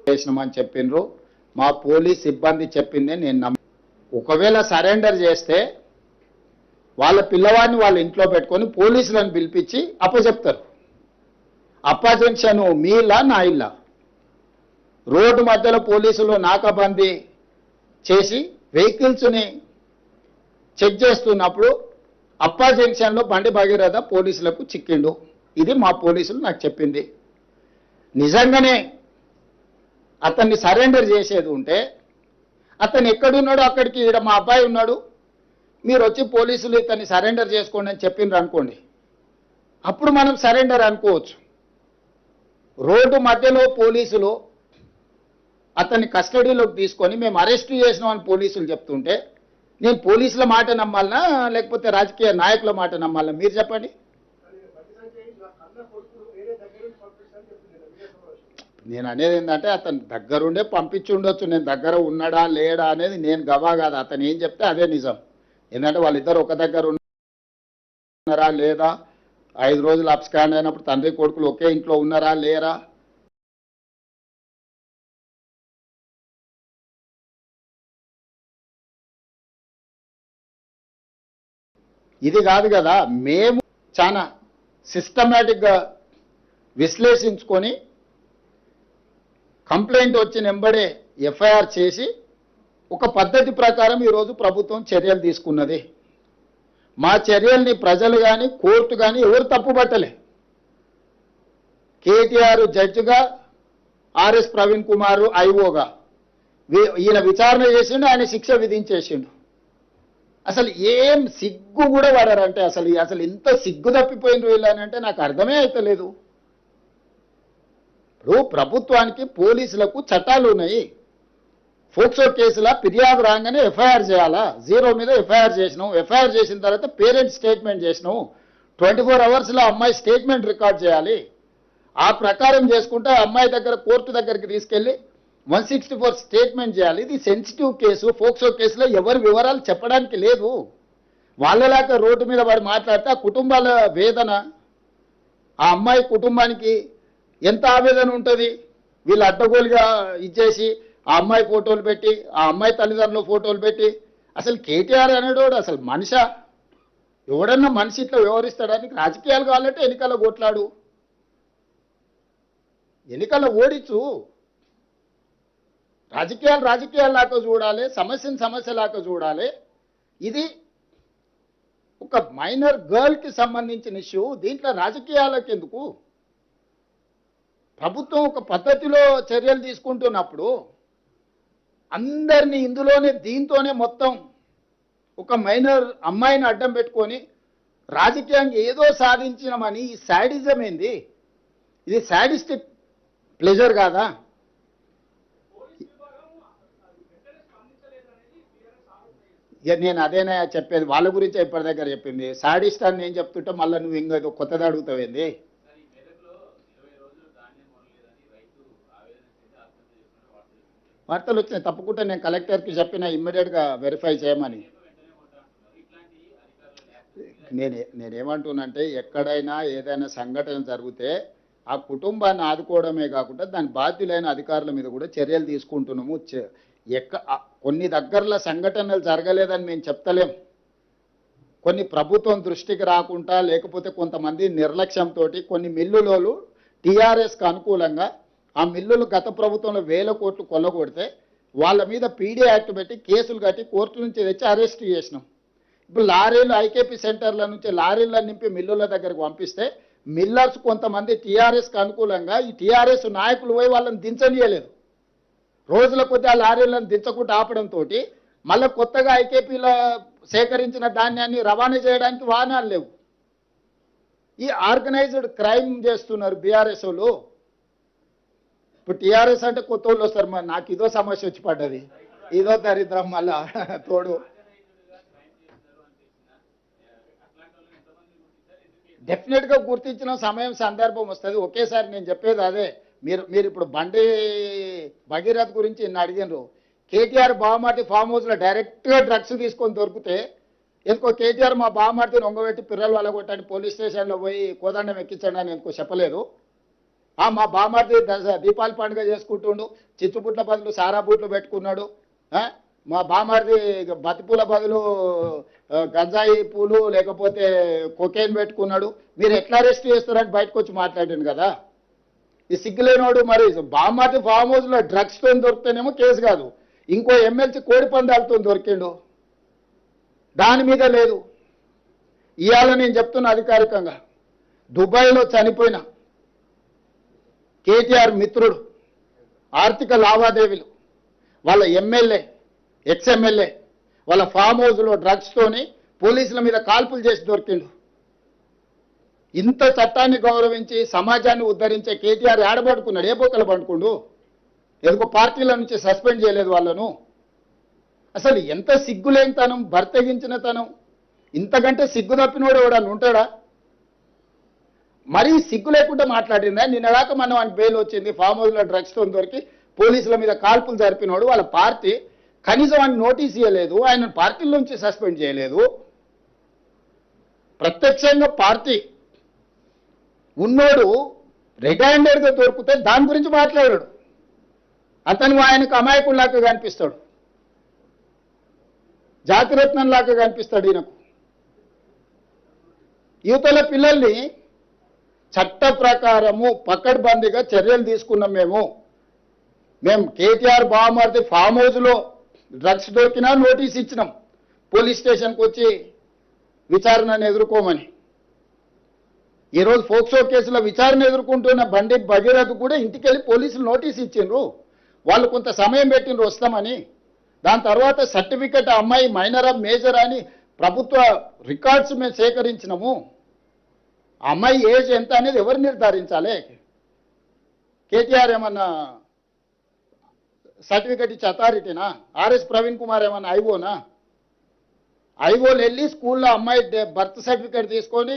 చేసినామని చెప్పిండ్రు. మా పోలీస్ సిబ్బంది చెప్పిందే నేను ఒకవేళ సరెండర్ చేస్తే వాళ్ళ పిల్లవాడిని వాళ్ళ ఇంట్లో పెట్టుకొని పోలీసులను పిలిపించి అప్పచెప్తారు. అప్పజెన్షన్ మీ ఇల్లా నా ఇల్లా? రోడ్డు మధ్యలో పోలీసులు నాకాబందీ చేసి వెహికల్స్ని చెక్ చేస్తున్నప్పుడు అప్పా జంక్షన్లో బండి భగీరథ పోలీసులకు చిక్కిండు. ఇది మా పోలీసులు నాకు చెప్పింది. నిజంగానే అతన్ని సరెండర్ చేసేది ఉంటే అతను ఎక్కడున్నాడో అక్కడికి ఈడ మా అబ్బాయి ఉన్నాడు, మీరు వచ్చి పోలీసులు ఇతన్ని సరెండర్ చేసుకోండి అని చెప్పిండ్రు అనుకోండి, అప్పుడు మనం సరెండర్ అనుకోవచ్చు. రోడ్డు మధ్యలో పోలీసులు అతన్ని కస్టడీలోకి తీసుకొని మేము అరెస్ట్ చేసినామని పోలీసులు చెప్తుంటే నేను పోలీసుల మాట నమ్మాలనా లేకపోతే రాజకీయ నాయకుల మాట నమ్మాలనా? మీరు చెప్పండి. నేను అనేది ఏంటంటే అతను దగ్గరుండే పంపించి ఉండొచ్చు, నేను దగ్గర ఉన్నాడా లేడా అనేది నేను గవా కాదు. అతను ఏం చెప్తే అదే నిజం. ఎందుకంటే వాళ్ళిద్దరు ఒక దగ్గర ఉన్నారా లేదా, 5 రోజులు అబ్స్కాండ్ అయినప్పుడు తండ్రి కొడుకులు ఒకే ఇంట్లో ఉన్నారా లేరా, ఇది కాదు కదా. మేము చాలా సిస్టమేటిక్గా విశ్లేషించుకొని కంప్లైంట్ వచ్చిన వెంబడే ఎఫ్ఐఆర్ చేసి ఒక పద్ధతి ప్రకారం ఈరోజు ప్రభుత్వం చర్యలు తీసుకున్నది. మా చర్యల్ని ప్రజలు కానీ కోర్టు కానీ ఎవరు తప్పుపట్టలే. కేటీఆర్ జడ్జిగా, ఆర్ఎస్ ప్రవీణ్ కుమార్ ఐఓగా ఈయన విచారణ చేసిండు, ఆయన శిక్ష విధించేసిండు. అసలు ఏం సిగ్గు కూడా పడారంటే అసలు ఇంత సిగ్గు తప్పిపోయిన వీళ్ళనంటే నాకు అర్థమే అవుతలేదు. ఇప్పుడు ప్రభుత్వానికి పోలీసులకు చట్టాలు ఉన్నాయి. ఫోక్సో కేసుల ఫిర్యాదు రాగానే ఎఫ్ఐఆర్ చేయాలా? 0 మీద ఎఫ్ఐఆర్ చేసినాం. ఎఫ్ఐఆర్ చేసిన తర్వాత పేరెంట్ స్టేట్మెంట్ చేసినాం. 24 అవర్స్లో అమ్మాయి స్టేట్మెంట్ రికార్డ్ చేయాలి. ఆ ప్రకారం చేసుకుంటే అమ్మాయి దగ్గర కోర్టు దగ్గరికి తీసుకెళ్ళి 164 స్టేట్మెంట్ చేయాలి. ఇది సెన్సిటివ్ కేసు. ఫోక్సో కేసులో ఎవరి వివరాలు చెప్పడానికి లేదు. వాళ్ళలాగా రోడ్డు మీద వాడు మాట్లాడితే ఆ కుటుంబాల వేదన, ఆ అమ్మాయి కుటుంబానికి ఎంత ఆవేదన ఉంటుంది. వీళ్ళు అడ్డగోలుగా ఇచ్చేసి ఆ అమ్మాయి ఫోటోలు పెట్టి, ఆ అమ్మాయి తల్లిదండ్రుల ఫోటోలు పెట్టి, అసలు కేటీఆర్ అనేటోడు అసలు మనిషా? ఎవడన్నా మనిషి ఇట్లా వ్యవహరిస్తాడానికి? రాజకీయాలు కావాలంటే ఎన్నికల్లో కొట్లాడు, ఎన్నికల్లో ఓడించు. రాజకీయాలాగా చూడాలి, సమస్యను సమస్యలాగా చూడాలి. ఇది ఒక మైనర్ గర్ల్కి సంబంధించిన ఇష్యూ. దీంట్లో రాజకీయాలకు ఎందుకు? ప్రభుత్వం ఒక పద్ధతిలో చర్యలు తీసుకుంటున్నప్పుడు అందరినీ దీంతోనే మొత్తం ఒక మైనర్ అమ్మాయిని అడ్డం పెట్టుకొని రాజకీయంగా ఏదో సాధించినామని ఈ శాడిజం ఏంది? ఇది శాడిస్టిక్ ప్లెజర్ కాదా? నేను అదేనా చెప్పేది, వాళ్ళ గురించి ఇప్పటి దగ్గర చెప్పింది. సాడిస్ట్ అని నేను చెప్తుంటే మళ్ళీ నువ్వు ఇంకేదో కొత్తది అడుగుతావేంది? వార్తలు వచ్చినాయి, తప్పకుండా నేను కలెక్టర్కి చెప్పిన ఇమ్మీడియట్గా వెరిఫై చేయమని. నేనేమంటున్నానంటే ఎక్కడైనా ఏదైనా సంఘటన జరిగితే ఆ కుటుంబాన్ని ఆదుకోవడమే కాకుండా దాని బాధ్యులైన అధికారుల మీద కూడా చర్యలు తీసుకుంటున్నాము. కొన్ని దగ్గరలో సంఘటనలు జరగలేదని మేము చెప్తలేం. కొన్ని ప్రభుత్వం దృష్టికి రాకుండా లేకపోతే కొంతమంది నిర్లక్ష్యంతో కొన్ని మిల్లులోలు టీఆర్ఎస్కి అనుకూలంగా ఆ మిల్లులు గత ప్రభుత్వంలో 1000 కోట్లు కొల్లగొడితే వాళ్ళ మీద పీడీ యాక్ట్ పెట్టి కేసులు కట్టి కోర్టు నుంచి తెచ్చి అరెస్ట్ చేసినాం. ఇప్పుడు లారీలు ఐకేపీ సెంటర్ల నుంచి లారీలను నింపి మిల్లుల దగ్గరకు పంపిస్తే మిల్లర్స్ కొంతమంది టీఆర్ఎస్కి అనుకూలంగా ఈ టీఆర్ఎస్ నాయకులు పోయి వాళ్ళని దించనీయలేదు. రోజుల కొద్ది ఆ లారీలను దించకుండా ఆపడంతో మళ్ళీ కొత్తగా ఐకేపీలో సేకరించిన ధాన్యాన్ని రవాణా చేయడానికి వాహనాలు లేవు. ఈ ఆర్గనైజ్డ్ క్రైమ్ చేస్తున్నారు బీఆర్ఎస్ వాళ్ళు. ఇప్పుడు టీఆర్ఎస్ అంటే కొత్త వాళ్ళు వస్తారు. మరి నాకు ఇదో సమస్య వచ్చి పడ్డది, ఇదో దరిద్రం మళ్ళా తోడు. డెఫినెట్గా గుర్తించిన సమయం సందర్భం వస్తుంది. ఒకేసారి నేను చెప్పేది అదే. మీరు ఇప్పుడు బండి భగీరథ్ గురించి నిన్న అడిగినారు. కేటీఆర్ బావమాటి ఫామ్ హౌస్లో డైరెక్ట్గా డ్రగ్స్ తీసుకొని దొరికితే ఎందుకో కేటీఆర్ మా బావమాటిని ఒంగబెట్టి పిల్లలు వల్ల కొట్టండి పోలీస్ స్టేషన్లో పోయి కోదండం ఎక్కించండి అని ఎందుకో చెప్పలేదు. మా బామార్ది దీపావళి పండుగ చేసుకుంటుండు, చిచ్చుపుట్ల బదులు సారా బూట్లు పెట్టుకున్నాడు. మా బామార్ది బతిపూల బదులు గంజాయి పూలు లేకపోతే కొకేన్ పెట్టుకున్నాడు. మీరు ఎట్లా అరెస్ట్ చేస్తారని బయటకు వచ్చి మాట్లాడాను కదా. ఈ సిగ్గులేనోడు మరి బామార్ది ఫామ్ హౌస్లో డ్రగ్స్తో దొరికితేనేమో కేసు కాదు, ఇంకో ఎమ్మెల్సీ కోడి పందాలతో దొరికిండు, దాని మీద లేదు. ఇవాళ నేను చెప్తున్నా అధికారికంగా, దుబాయ్లో చనిపోయిన కేటీఆర్ మిత్రుడు ఆర్థిక లావాదేవీలు వాళ్ళ ఎమ్మెల్యే ఎక్స్ఎమ్మెల్యే వాళ్ళ ఫామ్ హౌస్లో డ్రగ్స్తోని పోలీసుల మీద కాల్పులు చేసి దొరికిండు. ఇంత చట్టాన్ని గౌరవించి సమాజాన్ని ఉద్ధరించే కేటీఆర్ ఏడబడుకున్నాడు, ఏ బొక్కలు పండుకుండు? ఎందుకో పార్టీల నుంచి సస్పెండ్ చేయలేదు వాళ్ళను. అసలు ఎంత సిగ్గులేనితనం, బర్తగించిన తనం, ఇంతకంటే సిగ్గు తప్పినోడు ఎవడన్నా ఉంటాడా? మరీ సిగ్గు లేకుండా మాట్లాడిందా? నిన్నదాకా మనం ఆయన బెయిల్ వచ్చింది, ఫామ్ హౌస్లో డ్రగ్స్తో దొరికి పోలీసుల మీద కాల్పులు జరిపినోడు, వాళ్ళ పార్టీ కనీసం ఆయన నోటీస్ ఇవ్వలేదు, ఆయన పార్టీల నుంచి సస్పెండ్ చేయలేదు. ప్రత్యక్షంగా పార్టీ ఉన్నోడు రెడ్ హ్యాండెడ్గా దొరికితే దాని గురించి మాట్లాడాడు. అతను ఆయనకు అమాయకుల్లాగా కనిపిస్తాడు, జాతిరత్నంలాగా కనిపిస్తాడు ఈయనకు. యువతల పిల్లల్ని చట్ట ప్రకారము పకడ్బందీగా చర్యలు తీసుకున్నాం. మేము కేటీఆర్ బామార్ది ఫామ్ హౌస్లో డ్రగ్స్ దొరికినా నోటీస్ ఇచ్చినాం, పోలీస్ స్టేషన్కి వచ్చి విచారణను ఎదుర్కోమని. ఈరోజు ఫోక్సో కేసులో విచారణ ఎదుర్కొంటున్న బండి భగీరథ్ కూడా ఇంటికి వెళ్ళి పోలీసులు నోటీస్ ఇచ్చిండ్రు, వాళ్ళు కొంత సమయం పెట్టిండ్రు వస్తామని. దాని తర్వాత సర్టిఫికెట్ అమ్మాయి మైనరా మేజర్ అని ప్రభుత్వ రికార్డ్స్ మేము సేకరించినాము. అమ్మాయి ఏజ్ ఎంత అనేది ఎవరు నిర్ధారించాలి? కేటీఆర్ ఏమన్నా సర్టిఫికెట్ ఇచ్చే అథారిటీనా? ఆర్ఎస్ ప్రవీణ్ కుమార్ ఏమన్నా ఐఓనా? ఐఓలు వెళ్ళి స్కూల్లో అమ్మాయి బర్త్ సర్టిఫికెట్ తీసుకొని,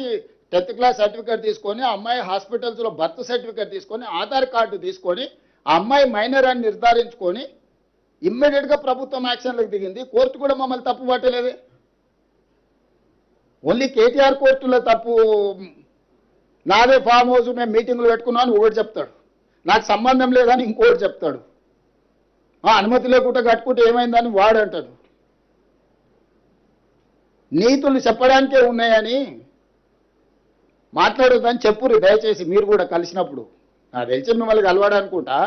10th క్లాస్ సర్టిఫికెట్ తీసుకొని, అమ్మాయి హాస్పిటల్స్లో బర్త్ సర్టిఫికెట్ తీసుకొని, ఆధార్ కార్డు తీసుకొని, ఆ అమ్మాయి మైనర్ అని నిర్ధారించుకొని ఇమ్మీడియట్గా ప్రభుత్వం యాక్షన్లకు దిగింది. కోర్టు కూడా మమ్మల్ని తప్పు పట్టలేదే. ఓన్లీ కేటీఆర్ కోర్టులో తప్పు, నాదే ఫామ్ హౌస్ మేము మీటింగ్లు పెట్టుకున్నాను ఒకటి చెప్తాడు, నాకు సంబంధం లేదని ఇంకోటి చెప్తాడు, అనుమతి లేకుండా కట్టుకుంటే ఏమైందని వాడు అంటాడు. నీతులు చెప్పడానికే ఉన్నాయని మాట్లాడొద్దని చెప్పురు దయచేసి మీరు కూడా కలిసినప్పుడు. నాకు తెలిసి మిమ్మల్ని కలవాడనుకుంటా.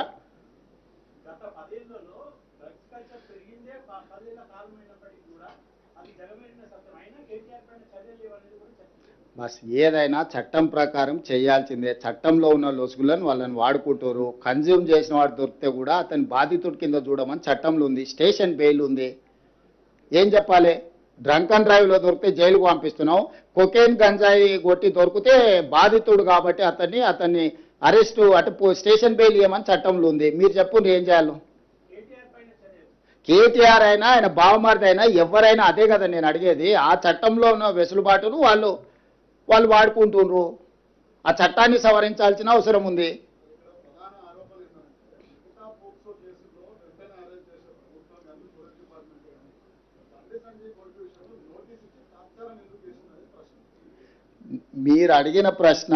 బస్ ఏదైనా చట్టం ప్రకారం చేయాల్సిందే. చట్టంలో ఉన్న లొసుగులను వాళ్ళని వాడుకుంటారు. కన్జ్యూమ్ చేసిన వాడు దొరికితే కూడా అతని బాధితుడి కింద చూడమని చట్టంలో ఉంది, స్టేషన్ బెయిల్ ఉంది. ఏం చెప్పాలి? డ్రంక్ అండ్ డ్రైవ్లో దొరికితే జైలుకు పంపిస్తున్నావు, కొకేన్ గంజాయి కొట్టి దొరికితే బాధితుడు కాబట్టి అతన్ని అరెస్టు అటు స్టేషన్ బెయిల్ ఇవ్వమని చట్టంలో ఉంది. మీరు చెప్పండి ఏం చేయాలి? కేటీఆర్ అయినా ఆయన బావమార్ది అయినా ఎవరైనా అదే కదా నేను అడిగేది. ఆ చట్టంలో ఉన్న వెసులుబాటును వాళ్ళు వాడుకుంటున్నారు. ఆ చట్టాన్ని సవరించాల్సిన అవసరం ఉంది. మీరు అడిగిన ప్రశ్న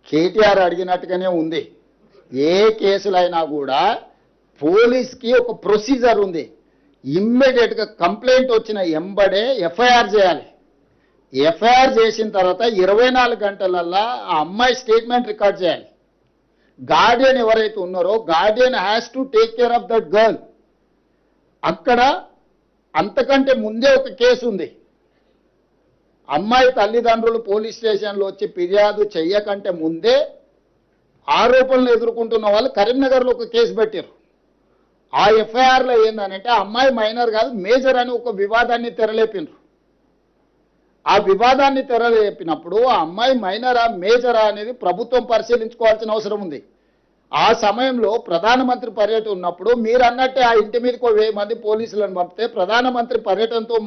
కేటీఆర్ అడిగినట్టుగానే ఉంది. ఏ కేసులైనా కూడా పోలీస్కి ఒక ప్రొసీజర్ ఉంది. ఇమ్మీడియట్గా కంప్లైంట్ వచ్చిన ఎంబడే ఎఫ్ఐఆర్ చేయాలి. ఎఫ్ఐఆర్ చేసిన తర్వాత 24 గంటలల్లా ఆ అమ్మాయి స్టేట్మెంట్ రికార్డ్ చేయాలి. గార్డియన్ ఎవరైతే ఉన్నారో Guardian has to take care of that girl. అక్కడ అంతకంటే ముందే ఒక కేసు ఉంది. అమ్మాయి తల్లిదండ్రులు పోలీస్ స్టేషన్లో వచ్చి ఫిర్యాదు చెయ్యకంటే ముందే ఆరోపణలు ఎదుర్కొంటున్న వాళ్ళు కరీంనగర్లో ఒక కేసు పెట్టారు. ఆ ఎఫ్ఐఆర్లో ఏందనంటే అమ్మాయి మైనర్ కాదు మేజర్ అని ఒక వివాదాన్ని తెరలేపినారు. ఆ వివాదాన్ని తెరలేపినప్పుడు ఆ అమ్మాయి మైనరా మేజరా అనేది ప్రభుత్వం పరిశీలించుకోవాల్సిన అవసరం ఉంది. ఆ సమయంలో ప్రధానమంత్రి పర్యటన ఉన్నప్పుడు మీరు అన్నట్టే ఆ ఇంటి మీదకి 1000 మంది పోలీసులను పంపితే ప్రధానమంత్రి పర్యటనతో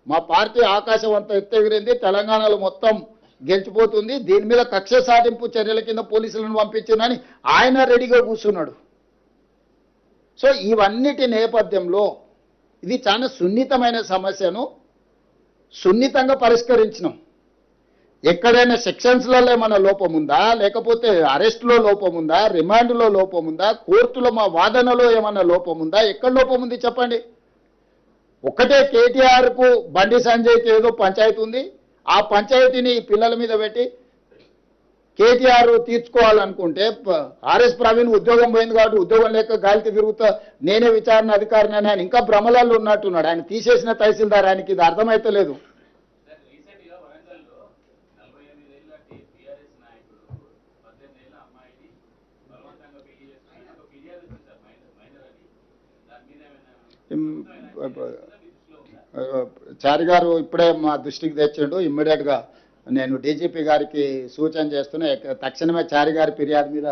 మా పార్టీ ఆకాశం అంతా ఎత్తెగిరింది, తెలంగాణలో మొత్తం గెలిచిపోతుంది, దీని మీద కక్ష సాధింపు చర్యల కింద పోలీసులను పంపించిందని ఆయన రెడీగా కూర్చున్నాడు. సో ఇవన్నిటి నేపథ్యంలో ఇది చాలా సున్నితమైన సమస్యను సున్నితంగా పరిష్కరించినాం. ఎక్కడైనా సెక్షన్స్లలో ఏమైనా లోపం ఉందా, లేకపోతే అరెస్ట్లో లోపం ఉందా, రిమాండ్లో లోపం ఉందా, కోర్టులో మా వాదనలో ఏమైనా లోపం ఉందా? ఎక్కడ లోపం ఉంది చెప్పండి. ఒక్కటే కేటీఆర్కు బండి సంజయ్కి ఏదో పంచాయతీ ఉంది, ఆ పంచాయతీని పిల్లల మీద పెట్టి కేటీఆర్ తీర్చుకోవాలనుకుంటే ఆర్ఎస్ ప్రవీణ్ ఉద్యోగం పోయింది కాబట్టి ఉద్యోగం లేక గాలికి తిరుగుతా నేనే విచారణ అధికారిని అని ఆయన ఇంకా భ్రమలలో ఉన్నట్టున్నాడు. ఆయన తీసేసిన తహసీల్దార్, ఆయనకి ఇది అర్థమైతలేదు. చారి గారు ఇప్పుడే మా దృష్టికి తెచ్చిండు. ఇమ్మీడియట్గా నేను డీజీపీ గారికి సూచన చేస్తున్నా, తక్షణమే చారి గారి ఫిర్యాదు మీద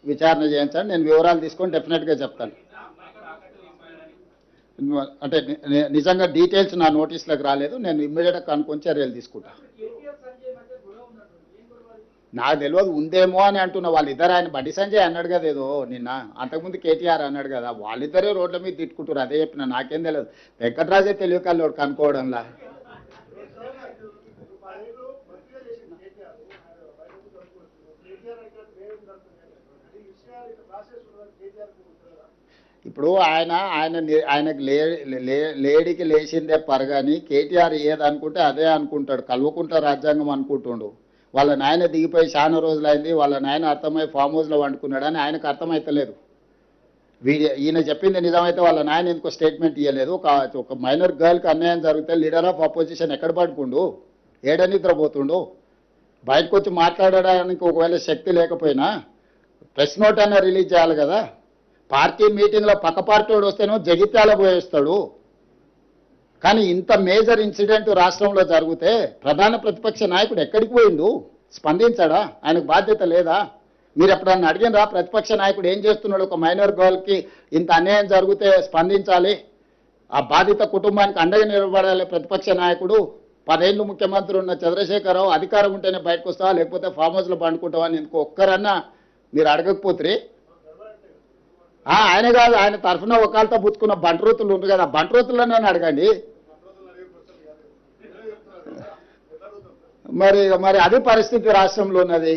విచారణ చేయించండి. నేను వివరాలు తీసుకొని డెఫినెట్గా చెప్తాను. అంటే నిజంగా డీటెయిల్స్ నా నోటీస్లోకి రాలేదు, నేను ఇమ్మీడియట్గా కనుక్కొని చర్యలు తీసుకుంటా. నాకు తెలియదు, ఉందేమో అని అంటున్నా. వాళ్ళిద్దరు, ఆయన బండి సంజయ్ అన్నాడు కదా ఏదో నిన్న, అంతకుముందు కేటీఆర్ అన్నాడు కదా, వాళ్ళిద్దరే రోడ్ల మీద తిట్టుకుంటారు. అదే చెప్పిన, నాకేం తెలియదు. వెంకటరాజే తెలియకల్లోడు కనుక్కోవడంలా. ఇప్పుడు ఆయనకు లేడీకి లేచిందే పరగాని కేటీఆర్ ఏదనుకుంటే అదే అనుకుంటాడు. కల్వకుంట రాజ్యాంగం అనుకుంటుండు. వాళ్ళ నాయన దిగిపోయి చాలా రోజులైంది, వాళ్ళ నాయన అర్థమై ఫామ్ హౌస్లో వండుకున్నాడని ఆయనకు అర్థమైతలేదు. ఈయన చెప్పింది నిజమైతే వాళ్ళ నాయన ఎందుకో స్టేట్మెంట్ ఇవ్వలేదు. ఒక మైనర్ గర్ల్కి అన్యాయం జరిగితే లీడర్ ఆఫ్ అపోజిషన్ ఎక్కడ పడుకుండు, ఏడ నిద్రపోతుండు? బయటకు వచ్చి మాట్లాడడానికి ఒకవేళ శక్తి లేకపోయినా ప్రెస్ నోట్ అయినా రిలీజ్ చేయాలి కదా. పార్టీ మీటింగ్లో పక్క పార్టీ వాడు వస్తేనో జగిత్యాల పోయేస్తాడు. కానీ ఇంత మేజర్ ఇన్సిడెంట్ రాష్ట్రంలో జరిగితే ప్రధాన ప్రతిపక్ష నాయకుడు ఎక్కడికి పోయిండు? స్పందించాడా? ఆయనకు బాధ్యత లేదా? మీరు ఎప్పుడన్నా అడిగినరా ప్రతిపక్ష నాయకుడు ఏం చేస్తున్నాడు? ఒక మైనర్ గర్ల్కి ఇంత అన్యాయం జరిగితే స్పందించాలి, ఆ బాధిత కుటుంబానికి అండగా నిలబడాలి ప్రతిపక్ష నాయకుడు. 10 ఏళ్ళు ముఖ్యమంత్రి ఉన్న చంద్రశేఖరరావు అధికారం ఉంటేనే బయటకు వస్తావా, లేకపోతే ఫామ్ హౌస్లో పండుకుంటావా అని ఇంకో ఒక్కరన్నా మీరు అడగకపోతే ఆయన కాదు, ఆయన తరఫున ఒకళ్ళతో పుచ్చుకున్న బంట్రోతులు ఉంది కదా, బంట్రోతులనే అడగండి. మరి అది పరిస్థితి రాష్ట్రంలో ఉన్నది.